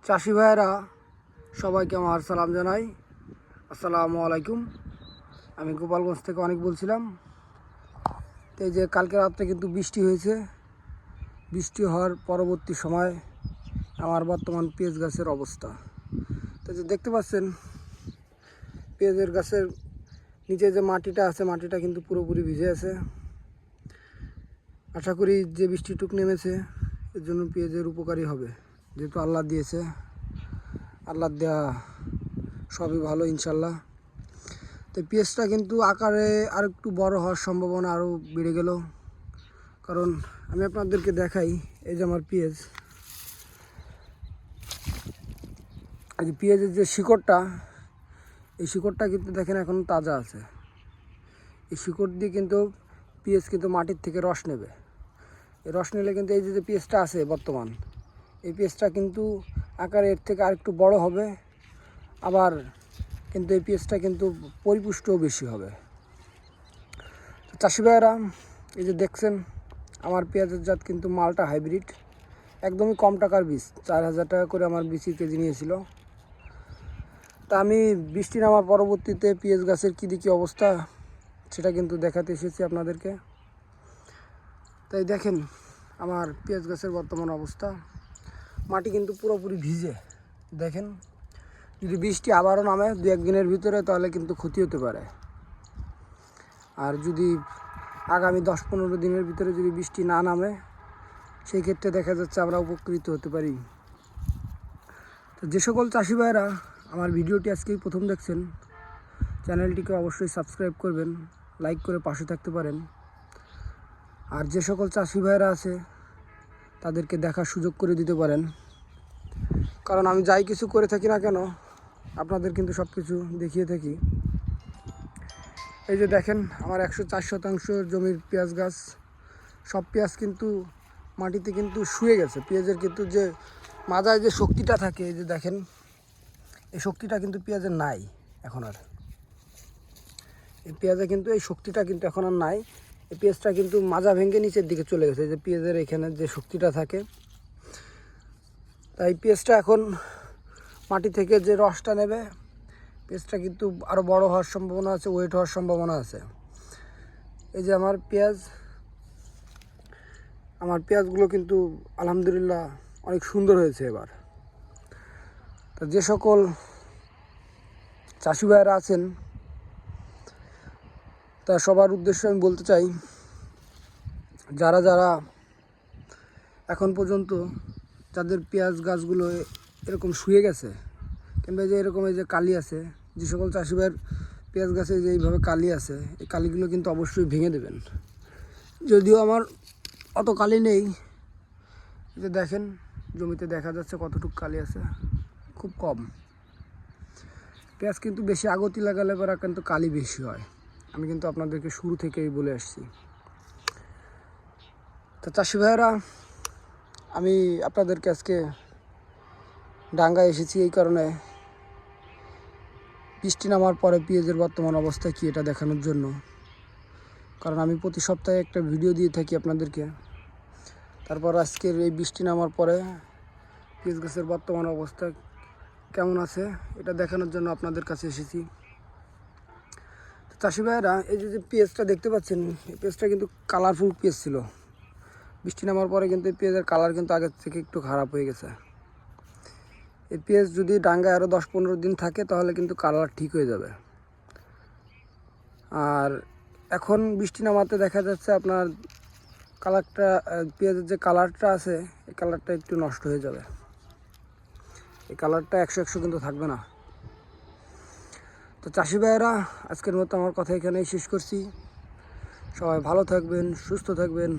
চাষি ভাইয়েরা সবাইকে আমার সালাম জানাই। আসসালামু আলাইকুম। আমি গোপালগঞ্জ থেকে অনেক বলছিলাম। তো এই যে কালকে রাত্রে কিন্তু বৃষ্টি হয়েছে। বৃষ্টি হওয়ার পরবর্তী সময় আমার বর্তমান পেঁয়াজ গাছের অবস্থা তো যে দেখতে পাচ্ছেন, পেঁয়াজের গাছের নিচে যে মাটিটা আছে, মাটিটা কিন্তু পুরোপুরি ভিজে আছে। আশা করি যে বৃষ্টিটুক নেমেছে এর জন্য পেঁয়াজের উপকারী হবে, যেহেতু আল্লাহ দিয়েছে। আল্লাহ দেওয়া সবই ভালো ইনশাল্লাহ। তো পেঁয়াজটা কিন্তু আকারে আর একটু বড় হওয়ার সম্ভাবনা আরও বেড়ে গেল, কারণ আমি আপনাদেরকে দেখাই। এই যে আমার পেঁয়াজ, এই যে পেঁয়াজের যে শিকড়টা, এই শিকড়টা কিন্তু দেখেন এখন তাজা আছে। এই শিকড় দিয়ে কিন্তু পেঁয়াজ কিন্তু মাটির থেকে রস নেবে। এই রস নিলে কিন্তু এই যে পেঁয়াজটা আছে বর্তমান, এই পেঁয়াজটা কিন্তু আকারে এর থেকে আরেকটু বড় হবে। আবার কিন্তু এই পেঁয়াজটা কিন্তু পরিপুষ্টও বেশি হবে। তো চাষি ভাইয়েরা, এই যে দেখছেন আমার পেঁয়াজের জাত কিন্তু মালটা হাইব্রিড, একদমই কম টাকার বীজ। 4,000 টাকা করে আমার বীজ কেজি নিয়েছিল। তা আমি বৃষ্টি নামার পরবর্তীতে পেঁয়াজ গাছের কী দিকে অবস্থা সেটা কিন্তু দেখাতে এসেছি আপনাদেরকে। তাই দেখেন আমার পেঁয়াজ গাছের বর্তমান অবস্থা। মাটি কিন্তু পুরোপুরি ভিজে। দেখেন, যদি বৃষ্টি আবারও নামে 2-1 দিনের ভিতরে, তাহলে কিন্তু ক্ষতি হতে পারে। আর যদি আগামী 10-15 দিনের ভিতরে যদি বৃষ্টি না নামে, সেই ক্ষেত্রে দেখা যাচ্ছে আমরা উপকৃত হতে পারি। তো যে সকল চাষি ভাইয়েরা আমার ভিডিওটি আজকেই প্রথম দেখছেন, চ্যানেলটিকে অবশ্যই সাবস্ক্রাইব করবেন, লাইক করে পাশে থাকতে পারেন। আর যে সকল চাষি ভাইয়েরা আছে তাদেরকে দেখার সুযোগ করে দিতে পারেন, কারণ আমি যাই কিছু করে থাকি না কেন আপনাদের কিন্তু সব কিছু দেখিয়ে থাকি। এই যে দেখেন আমার 104 শতাংশ জমির পেঁয়াজ গাছ, সব পেঁয়াজ কিন্তু মাটিতে কিন্তু শুয়ে গেছে। পেঁয়াজের কিন্তু যে মাজায় যে শক্তিটা থাকে, এই যে দেখেন এই শক্তিটা কিন্তু পেঁয়াজের নাই এখন আর। এই পেঁয়াজে কিন্তু এই শক্তিটা কিন্তু এখন আর নাই। এই পেঁয়াজটা কিন্তু মাজা ভেঙে নিচের দিকে চলে গেছে, যে পেঁয়াজের এখানে যে শক্তিটা থাকে। তাই পেঁয়াজটা এখন মাটি থেকে যে রসটা নেবে, পেঁয়াজটা কিন্তু আরও বড় হওয়ার সম্ভাবনা আছে, ওয়েট হওয়ার সম্ভাবনা আছে। এই যে আমার পেঁয়াজগুলো কিন্তু আলহামদুলিল্লাহ অনেক সুন্দর হয়েছে এবার। তা যে সকল চাষি ভাইয়েরা আছেন, তা সবার উদ্দেশ্যে আমি বলতে চাই, যারা যারা এখন পর্যন্ত যাদের পেঁয়াজ গাছগুলো এরকম শুয়ে গেছে, কিংবা যে এরকম এই যে কালি আছে, যে সকল চাষি ভাইয়ের পেঁয়াজ গাছে যে এইভাবে কালি আছে, এই কালিগুলো কিন্তু অবশ্যই ভেঙে দেবেন। যদিও আমার অত কালি নেই, যে দেখেন জমিতে দেখা যাচ্ছে কতটুকু কালি আছে, খুব কম। পেঁয়াজ কিন্তু বেশি আগতি লাগালে পরে কিন্তু কালি বেশি হয়। আমি কিন্তু আপনাদেরকে শুরু থেকেই বলে আসছি। তো চাষি ভাইয়েরা, আমি আপনাদেরকে আজকে ডাঙ্গায় এসেছি এই কারণে, বৃষ্টি নামার পরে পেঁয়াজের বর্তমান অবস্থা কী এটা দেখানোর জন্য। কারণ আমি প্রতি সপ্তাহে একটা ভিডিও দিয়ে থাকি আপনাদেরকে। তারপর আজকের এই বৃষ্টি নামার পরে পেঁয়াজ গাছের বর্তমান অবস্থা কেমন আছে এটা দেখানোর জন্য আপনাদের কাছে এসেছি। চাষি ভাইয়েরা, এই যে পেঁয়াজটা দেখতে পাচ্ছেন, এই পেঁয়াজটা কিন্তু কালারফুল পেঁয়াজ ছিল। বৃষ্টি নামার পরে কিন্তু এই পেঁয়াজের কালার কিন্তু আগের থেকে একটু খারাপ হয়ে গেছে। এই পেঁয়াজ যদি ডাঙ্গায় আরও 10-15 দিন থাকে, তাহলে কিন্তু কালার ঠিক হয়ে যাবে। আর এখন বৃষ্টি নামাতে দেখা যাচ্ছে আপনার কালারটা, পেঁয়াজের যে কালারটা আছে, এই কালারটা একটু নষ্ট হয়ে যাবে। এই কালারটা 100 কিন্তু থাকবে না। তো চাষি ভাইয়েরা, আজকের মতো আমার কথা এখানেই শেষ করছি। সবাই ভালো থাকবেন, সুস্থ থাকবেন।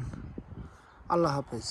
আল্লাহ হাফেজ।